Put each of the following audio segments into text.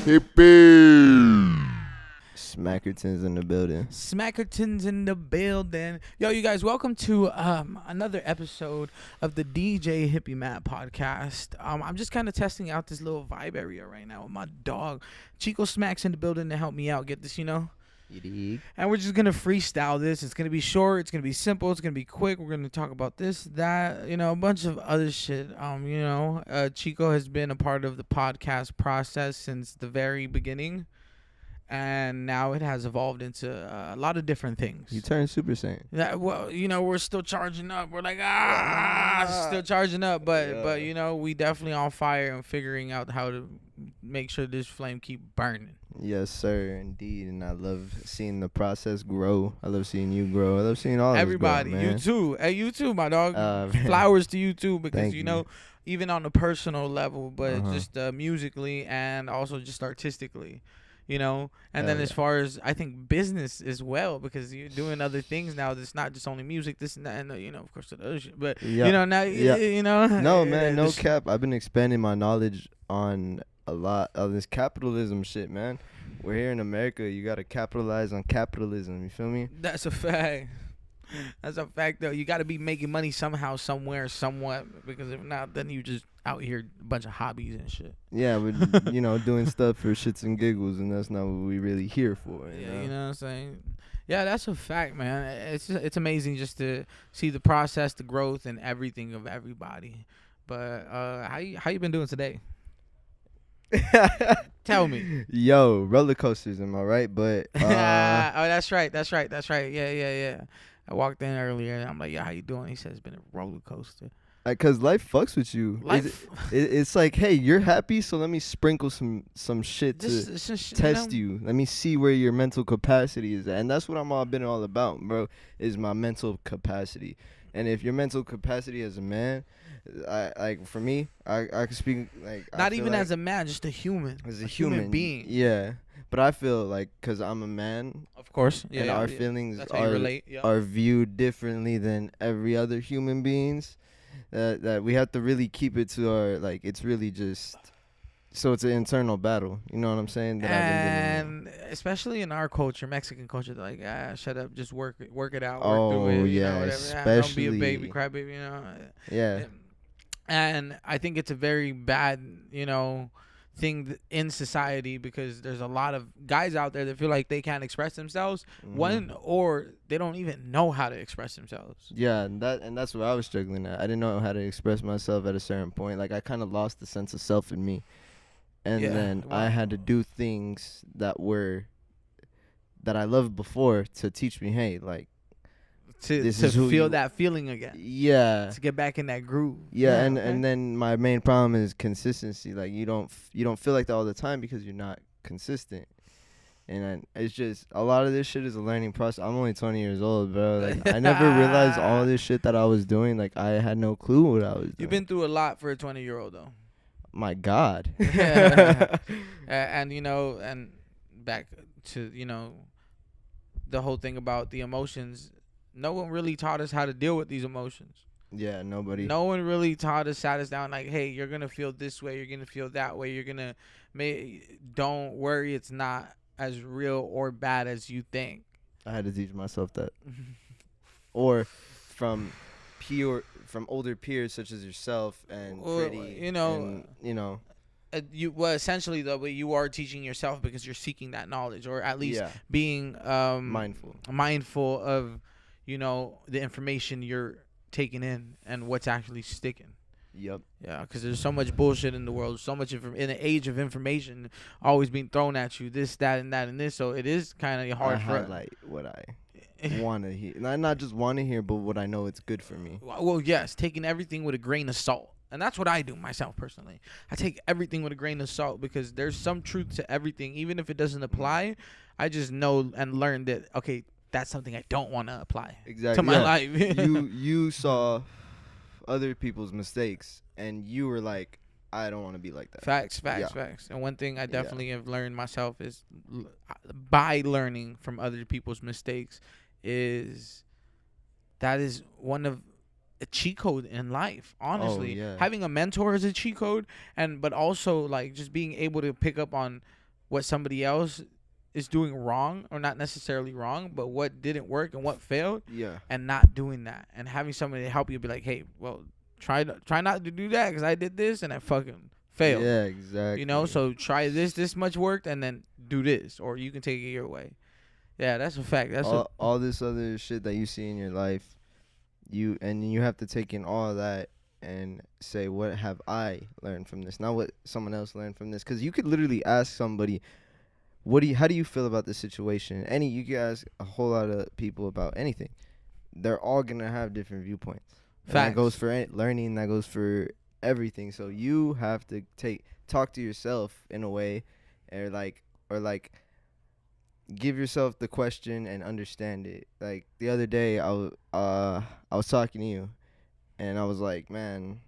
Hippie. Smackerton's in the building. Smackerton's in the building. Yo, you guys, welcome to another episode of the DJ Hippie Matt podcast. I'm just kind of testing out this little vibe area right now with my dog. Chico Smacks in the building to help me out get this, And we're just going to freestyle this. It's going to be short. It's going to be simple. It's going to be quick. We're going to talk about this, that, a bunch of other shit. Chico has been a part of the podcast process since the very beginning. And now it has evolved into a lot of different things. You turned Super Saiyan. Yeah, well, we're still charging up. We're like, still charging up. But we definitely on fire and figuring out how to make sure this flame keep burning. Yes, sir, indeed. And I love seeing the process grow. I love seeing you grow. I love seeing all everybody. Of us grow, man. You too. Hey, you too, my dog. Flowers to you too, because you. Even on a personal level, but just musically and also just artistically. And then as far as I think business as well, because you're doing other things now. That's not just only music, this and that, and of course the other shit. But now, No, man, no cap. I've been expanding my knowledge on a lot of this capitalism shit, man. We're here in America. You gotta capitalize on capitalism. You feel me? That's a fact. That's a fact, though. You got to be making money somehow, somewhere, somewhat, because if not, then you just out here a bunch of hobbies and shit. Yeah, we're doing stuff for shits and giggles, and that's not what we really here for. You know what I'm saying? Yeah, that's a fact, man. It's amazing just to see the process, the growth, and everything of everybody. But how you been doing today? Tell me. Yo, roller coasters, am I right? But oh, that's right. Yeah. I walked in earlier and I'm like, yeah, how you doing? He said it's been a roller coaster. Cause life fucks with you. It's like, hey, you're happy, so let me sprinkle some shit to test you. Let me see where your mental capacity is at, and that's what I've been all about, bro. Is my mental capacity, and if your mental capacity as a man, I can speak like not even as a man, just a human, as a human being. Yeah, but I feel like because I'm a man, of course, and our feelings are viewed differently than every other human beings. That we have to really keep it to our, like, it's really just, so it's an internal battle. You know what I'm saying? And especially in our culture, Mexican culture, they're like, shut up, just work it out, work through it. Yeah, whatever. especially. Don't be a baby, cry baby, Yeah. And I think it's a very bad, thing in society, because there's a lot of guys out there that feel like they can't express themselves, or they don't even know how to express themselves. Yeah, and that's what I was struggling at. I didn't know how to express myself at a certain point. Like, I kind of lost the sense of self in me, and then I had to do things that I loved before to teach me, hey, like, to feel that feeling again. Yeah. To get back in that groove. Yeah, and then my main problem is consistency. Like, you don't feel like that all the time because you're not consistent. And it's just, a lot of this shit is a learning process. I'm only 20 years old, bro. Like, I never realized all this shit that I was doing. Like, I had no clue what I was doing. You've been through a lot for a 20-year-old, though. My God. And back to, the whole thing about the emotions. No one really taught us how to deal with these emotions. Yeah, nobody. No one really sat us down like, hey, you're going to feel this way. You're going to feel that way. You're going to, don't worry. It's not as real or bad as you think. I had to teach myself that. Or from older peers such as yourself and Pretty. Essentially, though, you are teaching yourself because you're seeking that knowledge, or at least being mindful of, the information you're taking in and what's actually sticking. Yep. Yeah, because there's so much bullshit in the world, so much in an age of information always being thrown at you, this, that, and that, and this. So it is kind of hard for highlight what I want to hear. Not just want to hear, but what I know it's good for me. Well, yes, taking everything with a grain of salt. And that's what I do myself personally. I take everything with a grain of salt because there's some truth to everything. Even if it doesn't apply, I just know and learn that, okay, that's something I don't want to apply to my life. You saw other people's mistakes and you were like, I don't want to be like that. Facts. And one thing I definitely have learned myself is by learning from other people's mistakes is that is one of a cheat code in life, honestly. Having a mentor is a cheat code, but also like just being able to pick up on what somebody else is doing wrong, or not necessarily wrong, but what didn't work and what failed. Yeah. And not doing that, and having somebody to help you be like, hey, well, try not to do that because I did this and I fucking failed. Yeah, exactly. You know, so try this much worked, and then do this, or you can take it your way. Yeah, that's a fact. That's all this other shit that you see in your life, you have to take in all of that and say, what have I learned from this? Not what someone else learned from this. Because you could literally ask somebody, how do you feel about this situation? You can ask a whole lot of people about anything. They're all gonna have different viewpoints. That goes for learning. That goes for everything. So you have to talk to yourself in a way, or give yourself the question and understand it. Like the other day, I was talking to you, and I was like, man,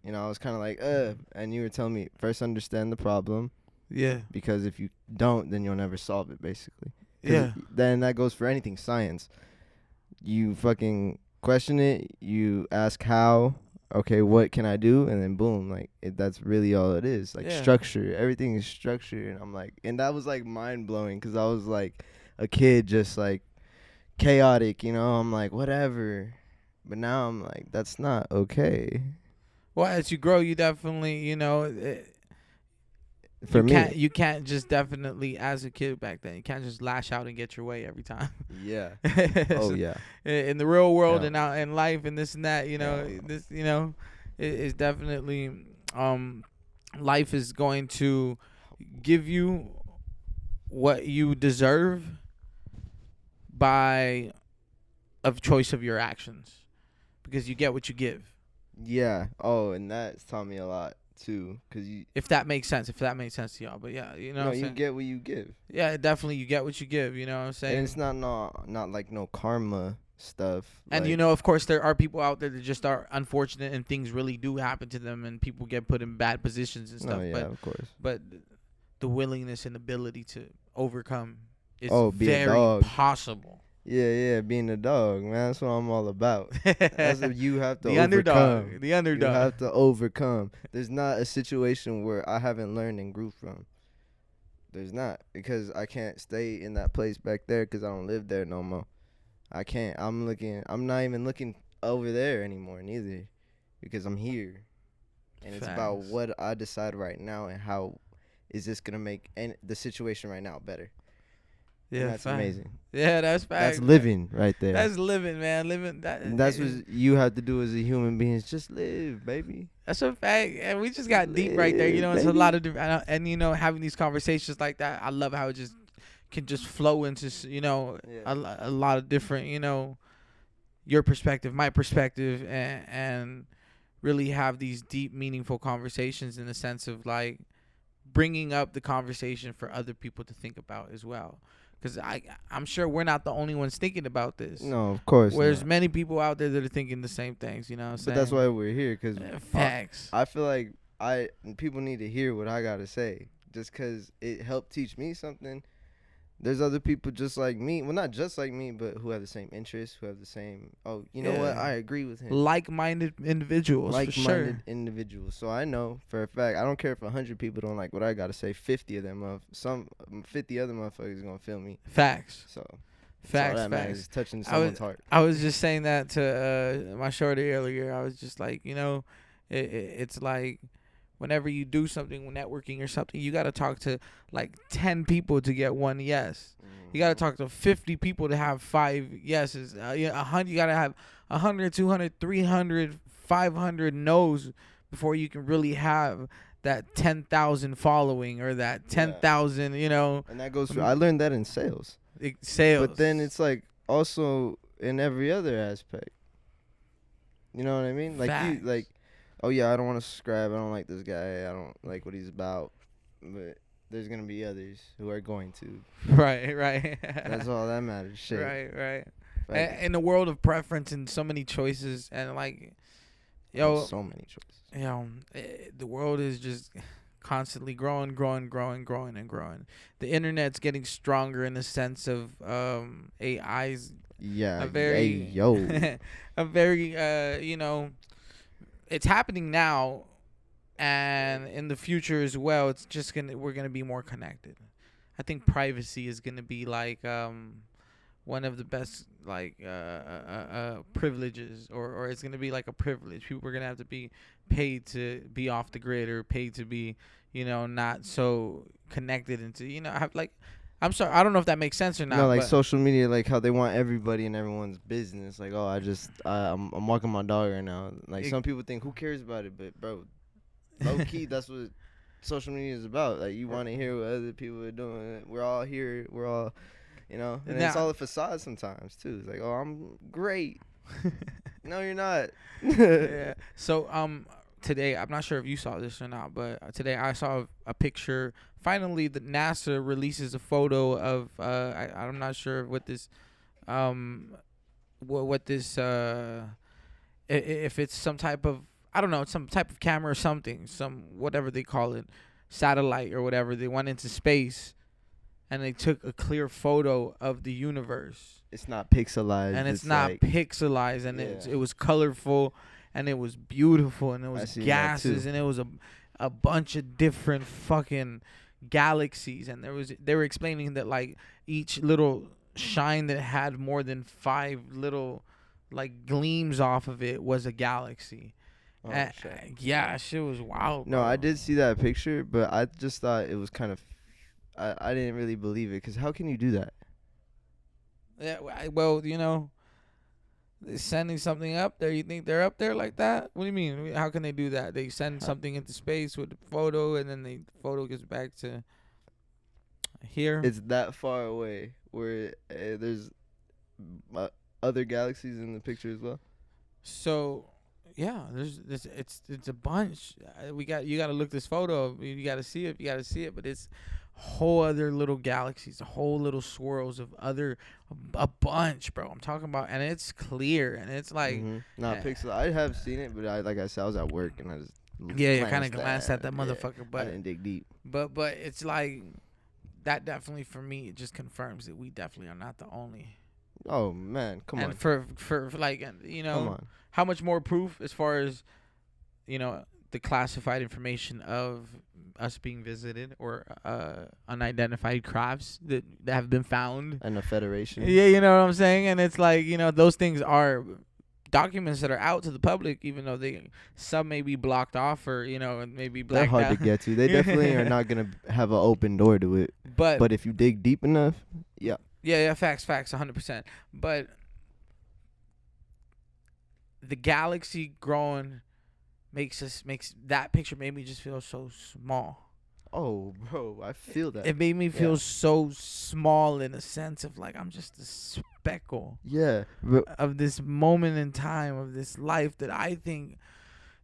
I was kind of like, and you were telling me first understand the problem. Yeah. Because if you don't, then you'll never solve it, basically. Yeah. Then that goes for anything science. You fucking question it. You ask how. Okay, what can I do? And then boom, like that's really all it is. Like structure. Everything is structure. And I'm like, and that was like mind blowing because I was like a kid, just like chaotic. I'm like whatever. But now I'm like, that's not okay. Well, as you grow, you definitely, you can't just definitely, as a kid back then, you can't just lash out and get your way every time. Yeah. So, yeah. In the real world and out in life and this and that, it's definitely, life is going to give you what you deserve by a choice of your actions, because you get what you give. Yeah. Oh, and that's taught me a lot too, if that makes sense to y'all, but yeah, no, you get what you give. Yeah, definitely, you get what you give. You know what I'm saying? And it's not like no karma stuff. And of course, there are people out there that just are unfortunate, and things really do happen to them, and people get put in bad positions and stuff. Oh, yeah, of course. But the willingness and ability to overcome is very possible. Yeah, being a dog, man. That's what I'm all about. That's what you have to the overcome. The underdog. You have to overcome. There's not a situation where I haven't learned and grew from. There's not. Because I can't stay in that place back there because I don't live there no more. I can't. I'm not even looking over there anymore neither, because I'm here. And It's about what I decide right now and how is this going to make the situation right now better. Yeah, and that's amazing. Yeah, that's fact. That's living right there. That's living, man. Living that. And that's what you have to do as a human being. Is just live, baby. That's a fact. And we just got deep right there. It's a lot of different. And having these conversations like that, I love how it just can just flow into a lot of different your perspective, my perspective, and really have these deep, meaningful conversations in the sense of like bringing up the conversation for other people to think about as well. Because I'm sure we're not the only ones thinking about this. No, of course. There's many people out there that are thinking the same things. You know what I'm saying? But that's why we're here. Because facts. I feel like people need to hear what I got to say. Just because it helped teach me something. There's other people just like me. Well, not just like me, but who have the same interests, who have the same... Oh, you know what? I agree with him. Like-minded individuals, for sure. Individuals. So I know for a fact, I don't care if 100 people don't like what I got to say. 50 of them, 50 other motherfuckers going to feel me. Facts. So... Facts. It's touching someone's heart. I was just saying that to my shorty earlier. I was just like, it's like... Whenever you do something, networking or something, you got to talk to like 10 people to get one yes. You got to talk to 50 people to have 5 yeses. 100, you got to have 100, 200, 300, 500 no's before you can really have that 10,000 following or that 10,000, And that goes for, I learned that in sales. But then it's like also in every other aspect. You know what I mean? Like oh yeah, I don't want to subscribe. I don't like this guy. I don't like what he's about. But there's gonna be others who are going to. Right. That's all that matters. Shit. Right. In the world of preference and so many choices and like, so many choices. The world is just constantly growing. The internet's getting stronger in the sense of AI's. Yeah. A very it's happening now, and in the future as well. It's just we're gonna be more connected. I think privacy is gonna be like one of the best like privileges, or it's gonna be like a privilege. People are gonna have to be paid to be off the grid, or paid to be, not so connected into, have like. I'm sorry, I don't know if that makes sense or not. No, like social media, like how they want everybody in everyone's business. Like, oh, I'm walking my dog right now. Like, some people think, who cares about it? But, bro, low key, that's what social media is about. Like, you want to hear what other people are doing. We're all here. We're all, and it's all a facade sometimes, too. It's like, oh, I'm great. No, you're not. Yeah. So, today, I'm not sure if you saw this or not, but today I saw a picture. Finally, the NASA releases a photo of I'm not sure what this if it's some type of, I don't know, some type of camera or something, some whatever they call it, satellite or whatever. They went into space and they took a clear photo of the universe. It's not pixelized. And it's not like pixelized, and it was colorful, and it was beautiful, and it was gases, and it was a bunch of different fucking galaxies, and they were explaining that like each little shine that had more than 5 little like gleams off of it was a galaxy. Oh, shit. Yeah, shit was wild. No, I did see that picture, but I just thought it was kind of, I didn't really believe it, because how can you do that? Yeah, well, they're sending something up there. You think they're up there like that? What do you mean? How can they do that? They send something into space with the photo, and then the photo gets back to here. It's that far away where there's other galaxies in the picture as well. So, yeah, it's a bunch. You got to look this photo up. You got to see it. You got to see it. But it's whole other little galaxies, whole little swirls of a bunch, bro. I'm talking about, and it's clear, and it's like not pixel. I have seen it, but like I said, I was at work, and I just kind of glanced at that motherfucker, but I didn't dig deep. But it's like that definitely for me, it just confirms that we definitely are not the only. Oh man, come on. And for like, come on. How much more proof as far as the classified information of us being visited, or unidentified crafts that have been found, and a federation. Yeah, you know what I'm saying? And it's like, those things are documents that are out to the public, even though some may be blocked off, or maybe blacked out. They're hard to get to. They definitely are not gonna have an open door to it. But if you dig deep enough, yeah, facts, 100%. But the galaxy growing makes that picture made me just feel so small. Oh, bro, I feel that. It made me feel so small, in a sense of like I'm just a speckle. Yeah. Of this moment in time, of this life that I think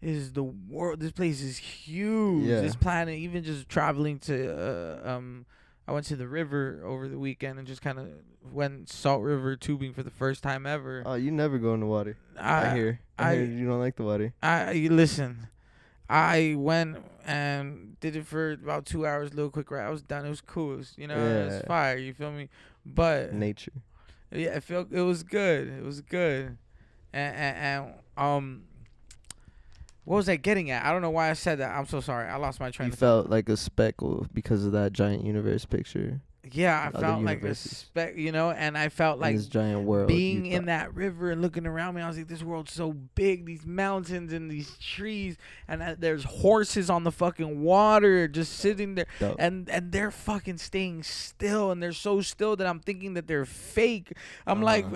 is the world. This place is huge. Yeah. This planet, even just traveling to I went to the river over the weekend and just kind of went Salt River tubing for the first time ever. Oh, you never go in the water. I hear you don't like the water. Listen, I went and did it for about 2 hours, little quick ride. I was done. It was cool. It was, it was fire. You feel me? But nature. Yeah, it was good. It was good. And what was I getting at? I don't know why I said that. I'm so sorry. I lost my train of thought. You felt like a speckle because of that giant universe picture. Yeah, I felt like a speck, and I felt like this giant world, being in that river and looking around me. I was like, this world's so big, these mountains and these trees, and there's horses on the fucking water just sitting there, and they're fucking staying still, and they're so still that I'm thinking that they're fake. I'm like,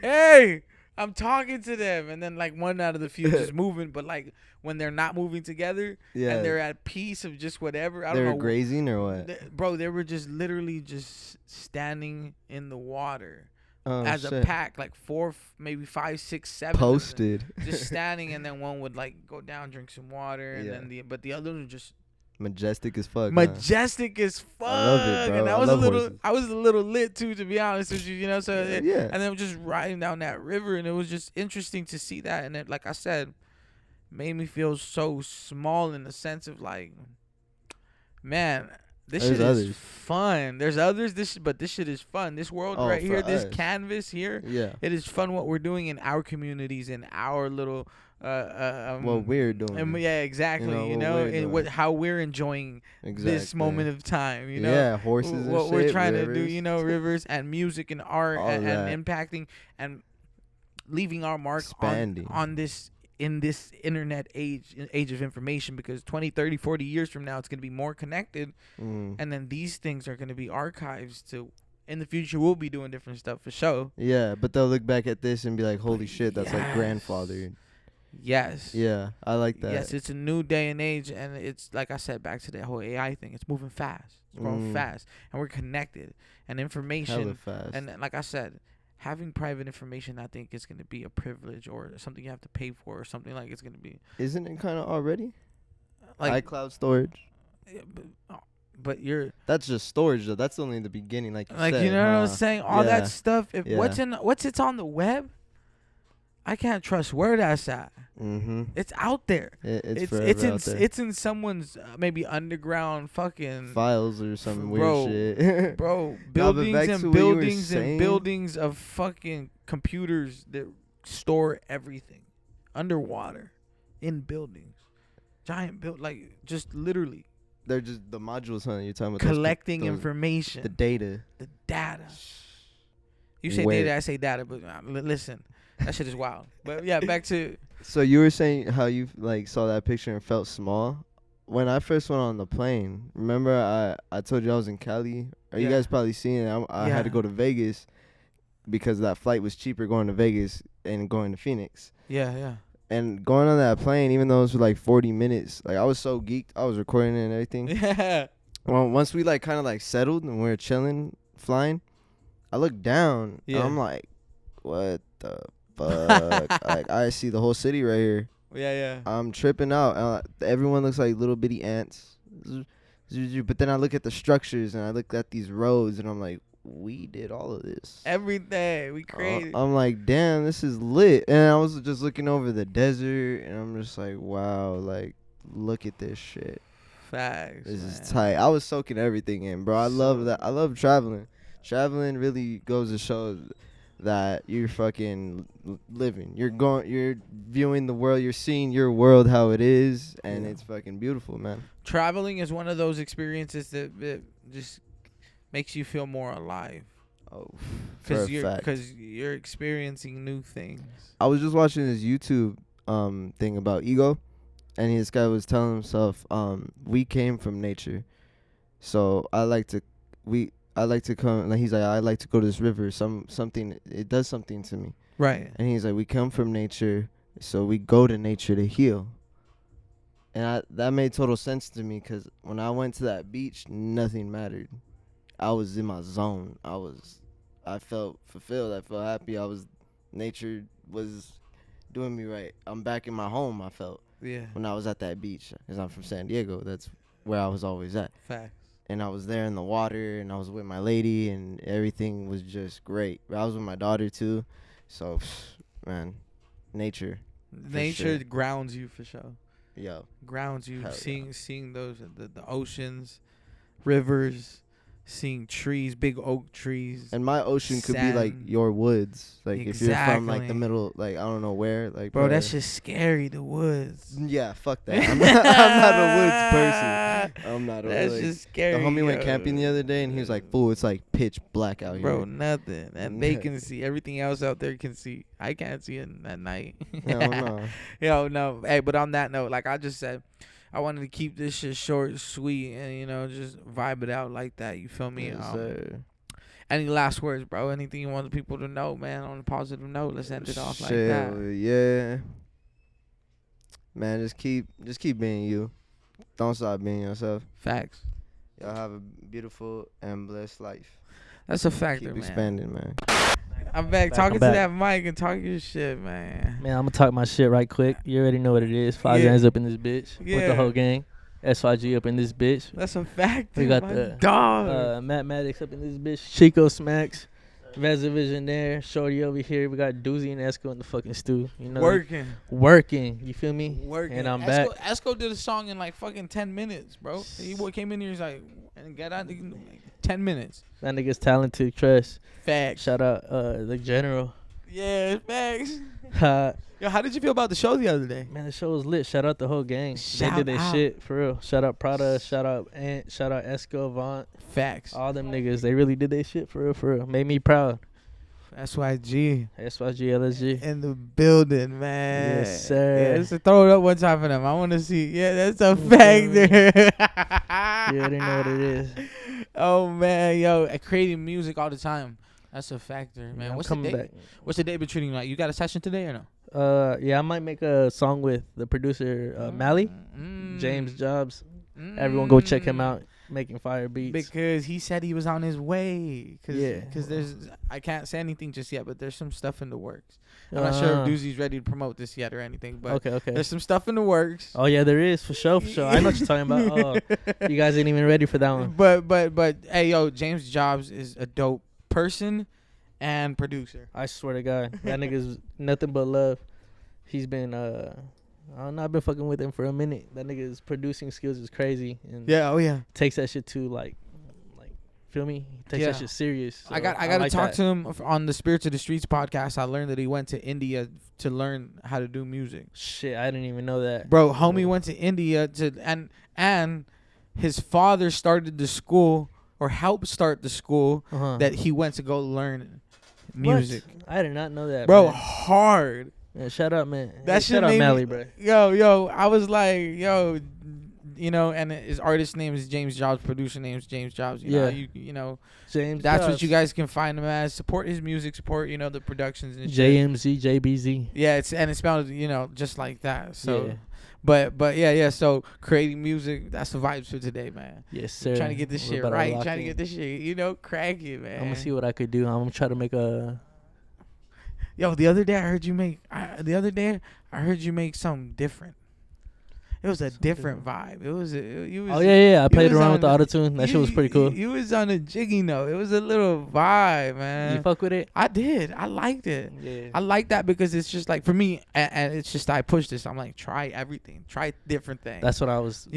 hey. I'm talking to them, and then like one out of the few just moving, but like when they're not moving together, and they're at peace of just whatever. I don't know. They were grazing or what? Bro, they were just literally just standing in the water as a pack, like 4, maybe 5, 6, 7. Posted. Just standing, and then one would like go down, drink some water, and then the others were just majestic as fuck. Majestic as fuck. I love it, bro. And I was a little lit too, to be honest with you. So and then just riding down that river, and it was just interesting to see that. And it, like I said, made me feel so small in the sense of like, man, this shit is fun. There's others, but this shit is fun. This world right here, this canvas here, it is fun what we're doing in our communities, in our little what we're doing. And yeah, exactly. And how we're enjoying this moment of time. Yeah, horses. What and we're shit, trying rivers. to do. Rivers and music and art and impacting and leaving our mark on this. In this internet age of information, because 20, 30, 40 years from now, it's going to be more connected. And then these things are going to be archives to, in the future, we'll be doing different stuff for sure. Yeah, but they'll look back at this and be like, holy shit, that's like grandfather. Yes. Yeah, I like that. Yes, it's a new day and age, and it's, like I said, back to that whole AI thing. It's moving fast. It's growing fast. And we're connected. And information. Hella fast. And like I said, having private information, I think, is going to be a privilege or something you have to pay for or something like it's going to be. Isn't it kind of already? Like iCloud storage. Yeah, but you're. That's just storage though. That's only the beginning, like you said. You know what I'm saying? All that stuff. If what's on the web, I can't trust where that's at. It's out there. It's in someone's maybe underground fucking files or some weird shit. Bro, buildings and buildings and buildings of fucking computers that store everything underwater in buildings. Giant just literally. They're just the modules, huh? You're talking about collecting information. The data. You say data, I say data, but listen. That shit is wild. But yeah, back to. So you were saying how you saw that picture and felt small. When I first went on the plane, remember I told you I was in Cali. You guys probably seen it. I had to go to Vegas because that flight was cheaper going to Vegas and going to Phoenix. Yeah. And going on that plane, even though it was like 40 minutes, like I was so geeked. I was recording it and everything. Yeah. Well, once we kind of settled and we were chilling, flying, I looked down. Yeah. And I'm like, what the fuck? I see the whole city right here. Yeah. I'm tripping out. Everyone looks like little bitty ants. But then I look at the structures and I look at these roads and I'm like, we did all of this. Every day. We created. I'm like, damn, this is lit. And I was just looking over the desert and I'm just like, wow, look at this shit. Facts. This is tight. I was soaking everything in, bro. I love that. I love traveling. Traveling really goes to show that you're fucking living. You're viewing the world. You're seeing your world how it is, and it's fucking beautiful, man. Traveling is one of those experiences that just makes you feel more alive. Oh, for a fact. Because you're experiencing new things. I was just watching this YouTube thing about ego, and this guy was telling himself, we came from nature, so I like to come. Like he's like, I like to go to this river. Something it does something to me. Right. And he's like, we come from nature, so we go to nature to heal. And that made total sense to me because when I went to that beach, nothing mattered. I was in my zone. I felt fulfilled. I felt happy. Nature was doing me right. I'm back in my home. I felt. Yeah. When I was at that beach, because I'm from San Diego. That's where I was always at. Facts. And I was there in the water, and I was with my lady, and everything was just great. I was with my daughter, too. So, man, nature. Nature grounds you for sure. Yo. Grounds you. Seeing those, the oceans, rivers, seeing trees, big oak trees. And my ocean could be like your woods. Like if you're from like the middle, like I don't know where. Like bro, that's just scary. The woods. Yeah, fuck that. I'm not a woods person. I'm not a That's just scary. The homie went camping the other day and he was like, "Fool, it's like pitch black out here." Bro, nothing. And they can see everything else out there. Can see. I can't see it at night. Hell no. Yo, no. Hey, but on that note, like I just said, I wanted to keep this shit short, sweet, and just vibe it out like that. You feel me? Yes, sir. Any last words, bro? Anything you want the people to know, man? On a positive note, let's end it off like that. Yeah. Man, just keep being you. Don't stop being yourself. Facts. Y'all have a beautiful and blessed life. That's a factor, man. Keep expanding, man. I'm back. Talking to that mic and talking your shit, man. Man, I'm gonna talk my shit right quick. You already know what it is. 5 Grams up in this bitch with the whole gang. SYG up in this bitch. That's a fact. We got the dog. Mathematics up in this bitch. Chico Smacks. Vision there. Shorty over here. We got Doozy and Esco in the fucking stew. You know, working. You feel me? Working. And I'm back. Esco did a song in like fucking 10 minutes, bro. He came in here. He's like, and got out 10 minutes. That nigga's talented. Trust. Facts. Shout out the general. Yeah, facts. Yo, how did you feel about the show the other day? Man, the show was lit. Shout out the whole gang. They did their shit for real. Shout out Prada. Shout out Ant. Shout out Esco, Avant. Facts. All them niggas. They really did their shit for real. For real. Made me proud. SYG. LSG. In the building, man. Yes, sir. Yeah, just throw it up one time for them. I want to see. Yeah, that's a factor. You already know what it is. Oh, man. Yo, creating music all the time. That's a factor, man. Yeah, What's the day been treating you like? You got a session today or no? Yeah, I might make a song with the producer Mally, James Jobs. Everyone go check him out, making fire beats. Because he said he was on his way. Because Yeah. I can't say anything just yet, but there's some stuff in the works. I'm not sure if Doozy's ready to promote this yet or anything, but okay. there's some stuff in the works. Oh yeah, there is for sure. I know what you're talking about. Oh, you guys ain't even ready for that one. But hey, yo, James Jobs is a dope person and producer. I swear to God, that nigga's nothing but love. He's been I don't know, I've been fucking with him for a minute. That nigga's producing skills is crazy, and takes that shit to like feel me? He takes that shit serious. So I got to talk to him on the Spirits of the Streets podcast. I learned that he went to India to learn how to do music. Shit, I didn't even know that. Bro, homie went to India and his father started the school or helped start the school that he went to go learn music. What? I did not know that, bro. Man. Hard. Yeah, shout out, man. That shit shout out Mally, bro. Yo, I was like, yo, you know, and his artist name is James Jobs, producer name is James Jobs. You know, James. That's Jobs. what you guys can find him as. Support his music, support the productions and shit. JMZ, JBZ. Yeah, it's spelled just like that. So. Yeah. But yeah. So creating music, that's the vibes for today, man. Yes, sir. Trying to get this shit right. Trying to get this shit, crack it, man. I'm gonna see what I could do. I'm gonna try to make a. Yo, the other day I heard you make something different. It was a different vibe. It was. Oh yeah. I played around with the autotune. That shit was pretty cool. You was on a jiggy note. It was a little vibe, man. You fuck with it? I did. I liked it. Yeah. I like that because it's just like for me, and it's just I push this. I'm like, try everything. Try different things. That's what I was.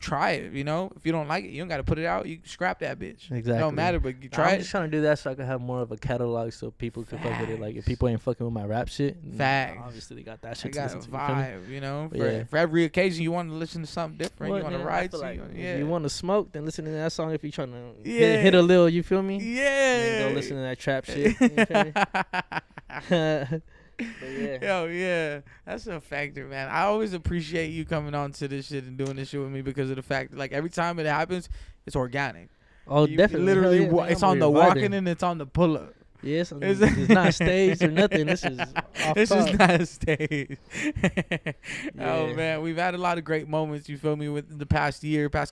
Try it. If you don't like it, you don't got to put it out. You scrap that bitch. Exactly. It don't matter, but you try it. I'm just trying to do that so I can have more of a catalog so people can fuck with it. Like if people ain't fucking with my rap shit, obviously they got that shit. I got a vibe. For every occasion you want to listen to something different. You want to ride to. If you want to smoke, then listen to that song. If you're trying to hit a little, you feel me? Yeah. Then go listen to that trap shit. You feel me? Yo, yeah, that's a factor, man. I always appreciate you coming on to this shit and doing this shit with me because of the fact that, like, every time it happens, it's organic. Oh, definitely. Literally, it's on the walking and it's on the pull up. Yes, it's not staged or nothing. This is not staged. Oh man, we've had a lot of great moments. You feel me with the past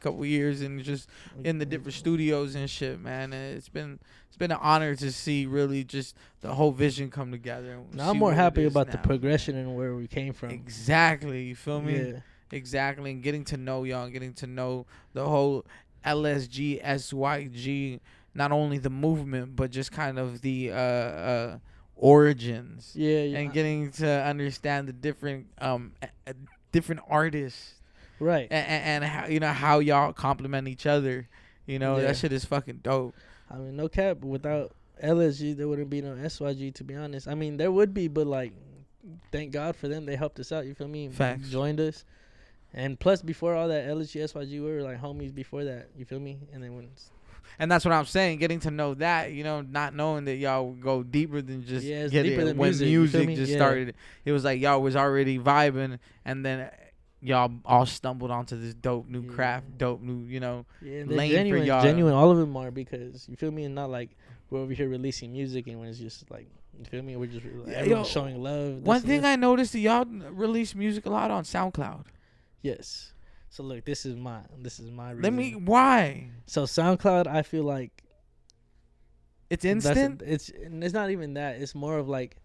couple years, and just in the different studios and shit, man. And it's been an honor to see really just the whole vision come together. I'm more happy about the progression and where we came from. Exactly, you feel me? Yeah. Exactly, and getting to know y'all, and getting to know the whole LSG, SYG. Not only the movement, but just kind of the origins. Yeah. And getting to understand the different artists. Right. And how y'all complement each other. That shit is fucking dope. I mean, no cap. Without LSG, there wouldn't be no SYG, to be honest. I mean, there would be, but like, thank God for them. They helped us out. You feel me? Facts. Joined us. And plus, before all that, LSG, SYG, we were like homies before that. You feel me? And then and that's what I'm saying. Getting to know that, not knowing that y'all go deeper than just deeper than when music just started. It was like y'all was already vibing, and then y'all all stumbled onto this dope new craft, dope new, lane for y'all. Genuine, all of them are, because you feel me, and not like we're over here releasing music and when it's just like, you feel me, we're just everyone's showing love. One thing I noticed that y'all release music a lot on SoundCloud. Yes. So look, this is my reason. Why? So SoundCloud, I feel like it's instant. It's not even that. It's more of like,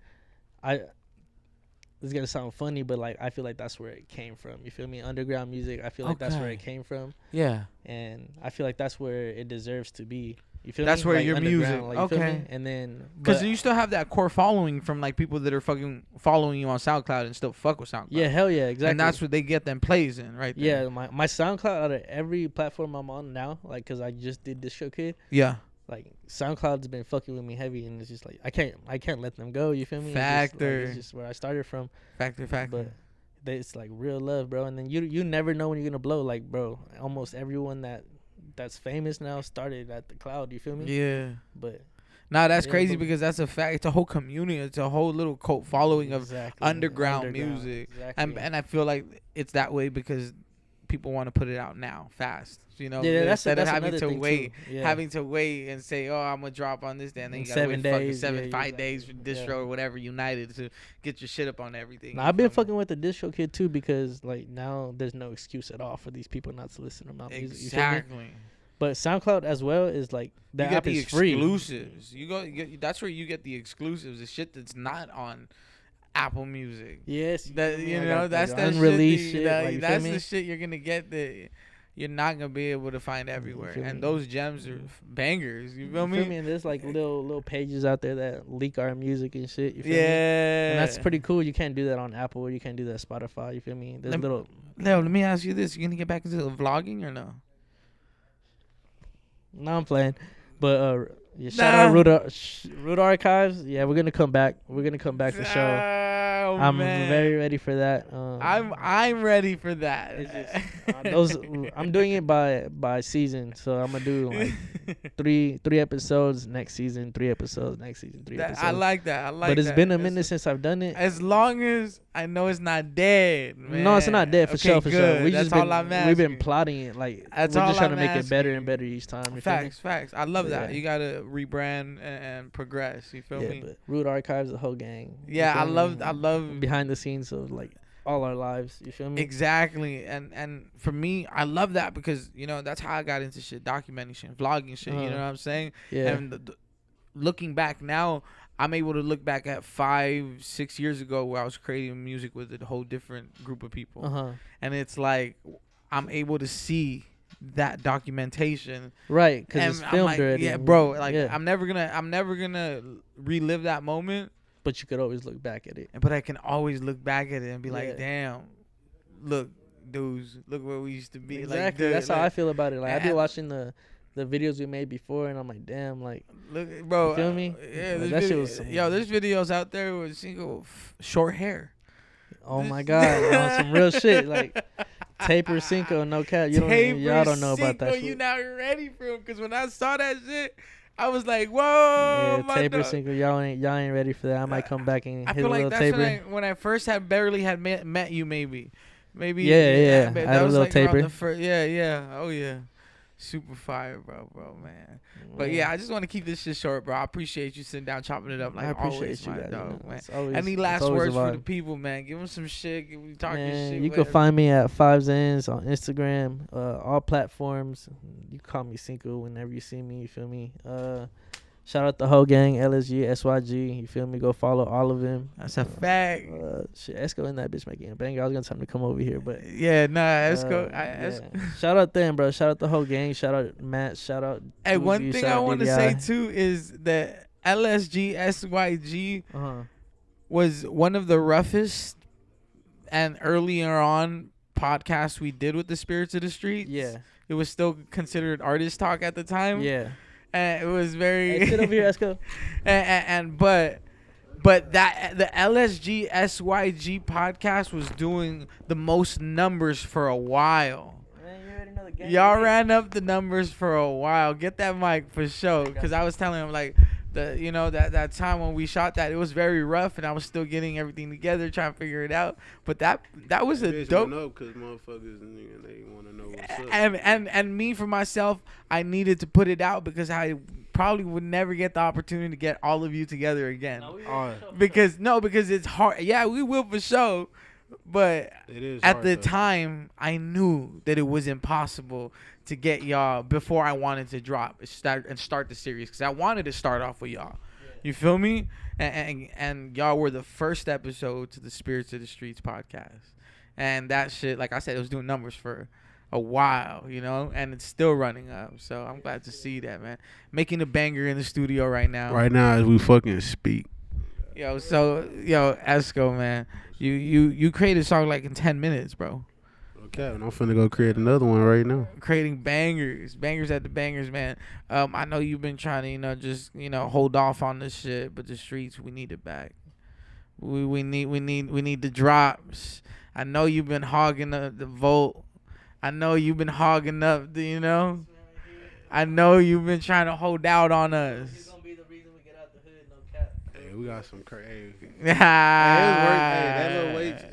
it's gonna sound funny, but like I feel like that's where it came from. You feel me? Underground music. I feel like that's where it came from. Yeah. And I feel like that's where it deserves to be. You feel that's me? where like your music. Like, okay. And then because you still have that core following from like people that are fucking following you on SoundCloud and still fuck with SoundCloud. Yeah, hell yeah, exactly. And that's what they get them plays in, right there. Yeah, my SoundCloud out of every platform I'm on now, like, cause I just did this show, kid. Yeah. like SoundCloud's been fucking with me heavy, and it's just like I can't let them go. You feel me? Factor. It's just where I started from. Factor. But it's like real love, bro. And then you never know when you're gonna blow. Like, bro, almost everyone that's famous now started at the Cloud. You feel me? Yeah. But nah, that's crazy because that's a fact. It's a whole community. It's a whole little cult following of exactly. underground music. Exactly. And I feel like it's that way because people want to put it out now, fast. You know, yeah, instead of having to wait, and say, "Oh, I'm gonna drop on this day," and then you gotta 7 wait days, 5 days for distro or whatever, United to get your shit up on everything. I've been fucking with the distro kid too because like now there's no excuse at all for these people not to listen to my music. Exactly. But SoundCloud as well is like the app is free. Exclusives. That's where you get the exclusives. The shit that's not on Apple Music. Yes, that that's the unreleased shit. That's the shit you're gonna get that you're not gonna be able to find everywhere. And those gems are bangers. You feel me? And there's like little pages out there that leak our music and shit. You feel me? And that's pretty cool. You can't do that on Apple or you can't do that Spotify. You feel me? There's Leo, let me ask you this: you gonna get back into the vlogging or no? No, I'm playing. But shout out Root Archives. Yeah, we're gonna come back. We're gonna come back for sure. I'm very ready for that. I'm ready for that. It's just, I'm doing it by season, so I'm gonna do like three episodes next season, 3 episodes next season, 3 episodes. I like that. But it's been a minute since I've done it. As long as I know it's not dead, man. No, it's not dead for sure. For sure. We've been plotting it. Like we're just trying to make it better and better each time. Facts. I love that. You gotta rebrand and progress. You feel me? But Root Archives, the whole gang. Yeah, I love behind the scenes of like all our lives. You feel me? Exactly. And for me, I love that because that's how I got into shit, documenting shit, vlogging shit. You know what I'm saying? Yeah. And looking back now, I'm able to look back at 5-6 years ago where I was creating music with a whole different group of people, and it's like I'm able to see that documentation, right? Because it's filmed already. Yeah, bro. Like I'm never gonna relive that moment. But you could always look back at it. But I can always look back at it and be like, damn, look, dudes, look where we used to be. Exactly. Like, dude, that's how I feel about it. Like I be watching the videos we made before, and I'm like, damn, like, look, bro, you feel me? Yeah, like, there's videos out there with single short hair. Oh my God, some real shit like Taper Cinco, no cap. Y'all don't know about that shit. You not ready for him? Because when I saw that shit, I was like, whoa. Yeah, Taper Cinco, y'all ain't ready for that. I might come back and hit a little taper. I feel like when I first barely had met you, maybe. Yeah. I had a little taper. Oh yeah. Super fire, bro, man. But yeah, I just want to keep this shit short, bro. I appreciate you sitting down chopping it up like I appreciate always, you my guys, dog, man. Always, any last words for the people, man? Give them some shit. Give them talking shit. You can find me at 5Zens on Instagram, all platforms. You can call me Cinco whenever you see me. You feel me? Shout out the whole gang, LSG, SYG. You feel me? Go follow all of them. That's a fact. Shit, Esco in that bitch making a banger. I was gonna tell him to come over here, but yeah, nah, Esco. Shout out them, bro. Shout out the whole gang. Shout out Matt. Shout out. Hey, one thing I want to say too is that LSG SYG was one of the roughest and earlier on podcasts we did with the Spirits of the Streets. Yeah, it was still considered artist talk at the time. Yeah. And it was very. Hey, sit over here, Esco. But that the LSG SYG podcast was doing the most numbers for a while. Man, you already know the game. Y'all ran up the numbers for a while. Get that mic for sure, because I was telling him like that time when we shot that, it was very rough, and I was still getting everything together, trying to figure it out. But that was a dope. Because motherfuckers they want to know what's up. And me for myself, I needed to put it out because I probably would never get the opportunity to get all of you together again. Because it's hard. Yeah, we will for sure. But it is at the time, I knew that it was impossible to get y'all before I wanted to start the series, because I wanted to start off with y'all. Yeah. You feel me? And y'all were the first episode to the Spirits of the Streets podcast, and that shit, like I said, it was doing numbers for a while, and it's still running up. So I'm glad to see that, man. Making a banger in the studio right now. Right now, as we fucking speak. Esco, man, you created a song like in 10 minutes, bro. cap. I'm finna go create another one right now. Creating bangers at the bangers, man. I know you've been trying to, just hold off on this shit, but the streets, we need it back. We need the drops. I know you've been hogging the vote. I know you've been hogging up the, I know you've been trying to hold out on us. He's gonna be the reason we get out the hood, no cap. Hey, we got some crazy. Hey, that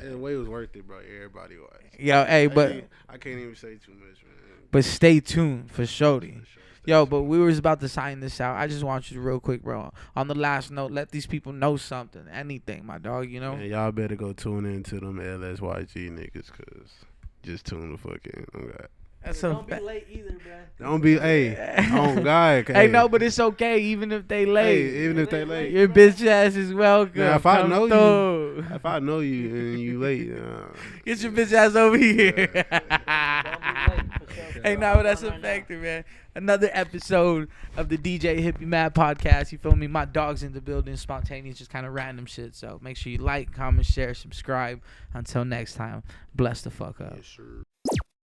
little way was worth it, bro. Everybody was. Yo, hey, but I can't even say too much, man. But stay tuned for Shorty. Yo, but we was about to sign this out. I just want you to real quick, bro. On the last note, let these people know something, anything, my dog. Man, y'all better go tune into them LSYG niggas, cause just tune the fuck in. Okay. Don't be late either, bro. Don't be, oh God. Hey, no, but it's okay, even if they late. Hey, even if they late. Your bitch ass is welcome. Now, if I know you and you late, get your bitch ass over here. Hey, no, but that's effective, man. Another episode of the DJ Hippie Mad podcast. You feel me? My dog's in the building, spontaneous, just kind of random shit. So make sure you like, comment, share, subscribe. Until next time, bless the fuck up. Yes, sir.